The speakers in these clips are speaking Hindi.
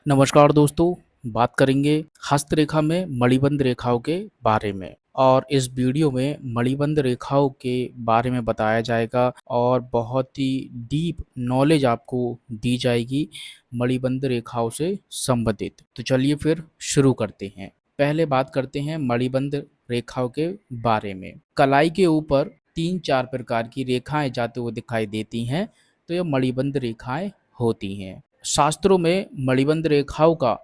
नमस्कार दोस्तों, बात करेंगे हस्तरेखा में मणिबंध रेखाओं के बारे में। और इस वीडियो में मणिबंध रेखाओं के बारे में बताया जाएगा और बहुत ही डीप नॉलेज आपको दी जाएगी मणिबंध रेखाओं से संबंधित। तो चलिए फिर शुरू करते हैं। पहले बात करते हैं मणिबंध रेखाओं के बारे में। कलाई के ऊपर 3-4 प्रकार की रेखाएं जाते हुए दिखाई देती हैं, तो यह मणिबंध रेखाएं होती हैं। शास्त्रों में मणिबंध रेखाओं का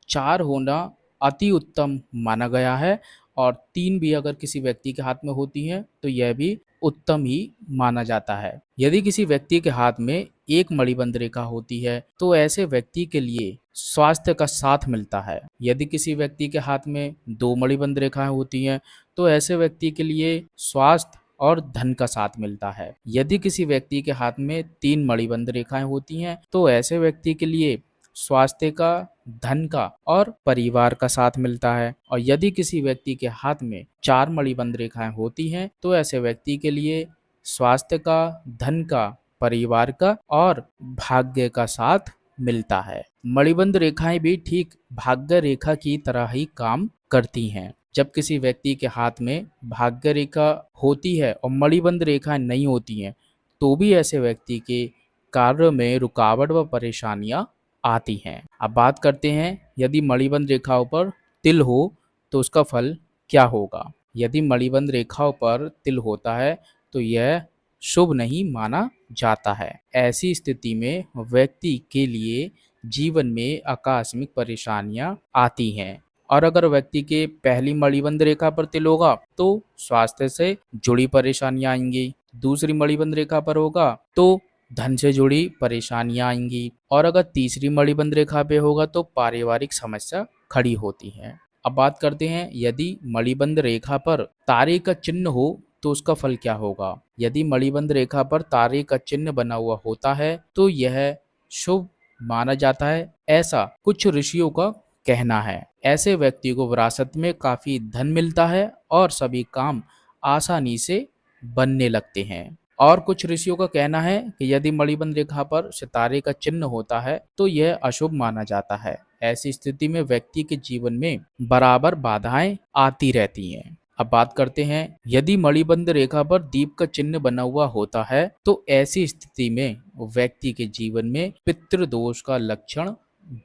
4 होना अति उत्तम माना गया है और 3 भी अगर किसी व्यक्ति के हाथ में होती हैं तो यह भी उत्तम ही माना जाता है। यदि किसी व्यक्ति के हाथ में एक मणिबंध रेखा होती है तो ऐसे व्यक्ति के लिए स्वास्थ्य का साथ मिलता है। यदि किसी व्यक्ति के हाथ में 2 मणिबंध रेखाएं होती हैं तो ऐसे व्यक्ति के लिए स्वास्थ्य और धन का साथ मिलता है। यदि किसी व्यक्ति के हाथ में 3 मणिबंध रेखाएं होती हैं तो ऐसे व्यक्ति के लिए स्वास्थ्य का, धन का और परिवार का साथ मिलता है। और यदि किसी व्यक्ति के हाथ में 4 मणिबंध रेखाएं होती हैं तो ऐसे व्यक्ति के लिए स्वास्थ्य का, धन का, परिवार का और भाग्य का साथ मिलता है। मणिबंध रेखाएं भी ठीक भाग्य रेखा की तरह ही काम करती हैं। जब किसी व्यक्ति के हाथ में भाग्य रेखा होती है और मणिबंध रेखाएं नहीं होती हैं तो भी ऐसे व्यक्ति के कार्य में रुकावट व परेशानियां आती हैं। अब बात करते हैं यदि मणिबंध रेखाओं पर तिल हो तो उसका फल क्या होगा। यदि मणिबंध रेखाओं पर तिल होता है तो यह शुभ नहीं माना जाता है। ऐसी स्थिति में व्यक्ति के लिए जीवन में आकस्मिक परेशानियां आती हैं। और अगर व्यक्ति के पहली मणिबंध रेखा पर तिल होगा तो स्वास्थ्य से जुड़ी परेशानियां आएंगी। दूसरी मणिबंध रेखा पर होगा तो धन से जुड़ी परेशानियां आएंगी। और अगर तीसरी मणिबंध रेखा पे होगा तो पारिवारिक समस्या खड़ी होती है। अब बात करते हैं यदि मणिबंध रेखा पर तारे का चिन्ह हो तो उसका फल क्या होगा। यदि मणिबंध रेखा पर तारे का चिन्ह बना हुआ होता है तो यह शुभ माना जाता है, ऐसा कुछ ऋषियों का कहना है। ऐसे व्यक्ति को विरासत में काफी धन मिलता है और सभी काम आसानी से बनने लगते हैं। और कुछ ऋषियों का कहना है कि यदि मणिबंध रेखा पर सितारे का चिन्ह होता है तो यह अशुभ माना जाता है। ऐसी स्थिति में व्यक्ति के जीवन में बराबर बाधाएं आती रहती हैं। अब बात करते हैं यदि मणिबंध रेखा पर दीप का चिन्ह बना हुआ होता है तो ऐसी स्थिति में व्यक्ति के जीवन में पितृदोष का लक्षण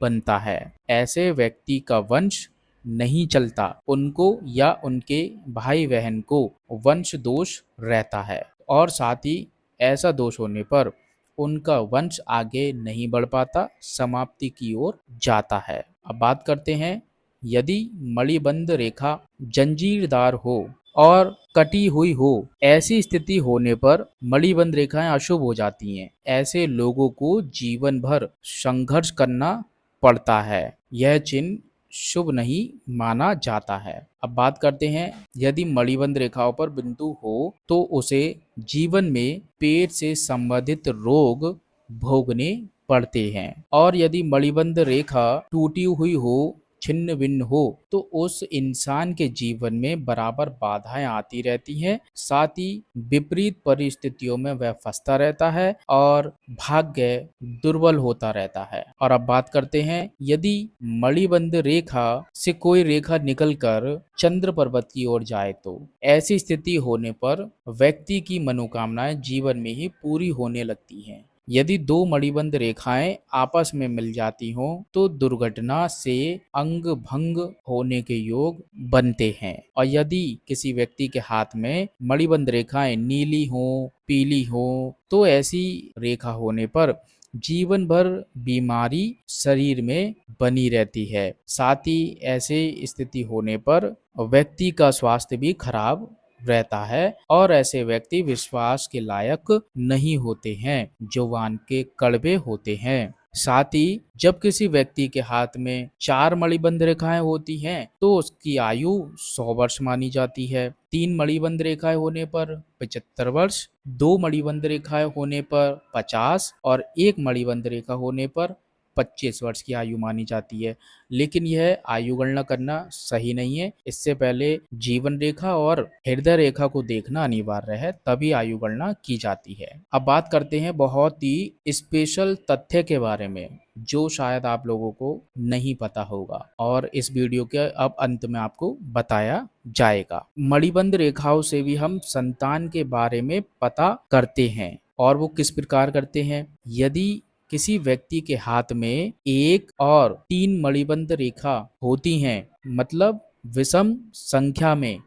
बनता है। ऐसे व्यक्ति का वंश नहीं चलता, उनको या उनके भाई बहन को वंश दोष रहता है और साथ ही ऐसा दोष होने पर उनका वंश आगे नहीं बढ़ पाता, समाप्ति की ओर जाता है। अब बात करते हैं यदि मणिबंध रेखा जंजीरदार हो और कटी हुई हो, ऐसी स्थिति होने पर मणिबंध रेखाएं अशुभ हो जाती हैं। ऐसे लोगों को जीवन भर संघर्ष करना पड़ता है। यह चिन्ह शुभ नहीं माना जाता है। अब बात करते हैं यदि मणिबंध रेखाओं पर बिंदु हो तो उसे जीवन में पेट से संबंधित रोग भोगने पड़ते हैं। और यदि मणिबंध रेखा टूटी हुई हो, छिन्न भिन्न हो तो उस इंसान के जीवन में बराबर बाधाएं आती रहती हैं। साथ ही विपरीत परिस्थितियों में वह फंसता रहता है और भाग्य दुर्बल होता रहता है। और अब बात करते हैं यदि मणिबंध रेखा से कोई रेखा निकलकर चंद्र पर्वत की ओर जाए तो ऐसी स्थिति होने पर व्यक्ति की मनोकामनाएं जीवन में ही पूरी होने लगती हैं। यदि 2 मणिबंध रेखाएं आपस में मिल जाती हों तो दुर्घटना से अंग भंग होने के योग बनते हैं। और यदि किसी व्यक्ति के हाथ में मणिबंध रेखाएं नीली हों, पीली हों तो ऐसी रेखा होने पर जीवन भर बीमारी शरीर में बनी रहती है। साथ ही ऐसे स्थिति होने पर व्यक्ति का स्वास्थ्य भी खराब रहता है और ऐसे व्यक्ति विश्वास के लायक नहीं होते हैं, जुबान के कड़वे होते हैं। साथ ही जब किसी व्यक्ति के हाथ में 4 मणिबंध रेखाएं होती हैं तो उसकी आयु 100 वर्ष मानी जाती है। 3 मणिबंध रेखाएं होने पर 75 वर्ष, 2 मणिबंध रेखाएं होने पर 50 और 1 मणिबंध रेखा होने पर 25 वर्ष की आयु मानी जाती है। लेकिन यह आयु गणना करना सही नहीं है। इससे पहले जीवन रेखा और हृदय रेखा को देखना अनिवार्य है, तभी आयु गणना की जाती है। अब बात करते हैं बहुत ही स्पेशल तथ्य के बारे में, जो शायद आप लोगों को नहीं पता होगा और इस वीडियो के अब अंत में आपको बताया जाएगा। मणिबंध रेखाओं से भी हम संतान के बारे में पता करते हैं, और वो किस प्रकार करते हैं। यदि किसी व्यक्ति के हाथ में 1 और 3 मणिबंध रेखा होती हैं, मतलब विषम संख्या में,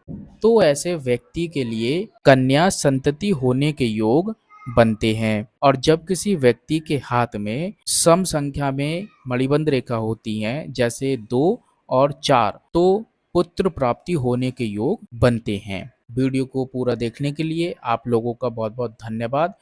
तो ऐसे व्यक्ति के लिए कन्या संतति होने के योग बनते हैं। और जब किसी व्यक्ति के हाथ में सम संख्या में मणिबंध रेखा होती हैं, जैसे 2 और 4, तो पुत्र प्राप्ति होने के योग बनते हैं। वीडियो को पूरा देखने के लिए आप लोगों का बहुत बहुत धन्यवाद।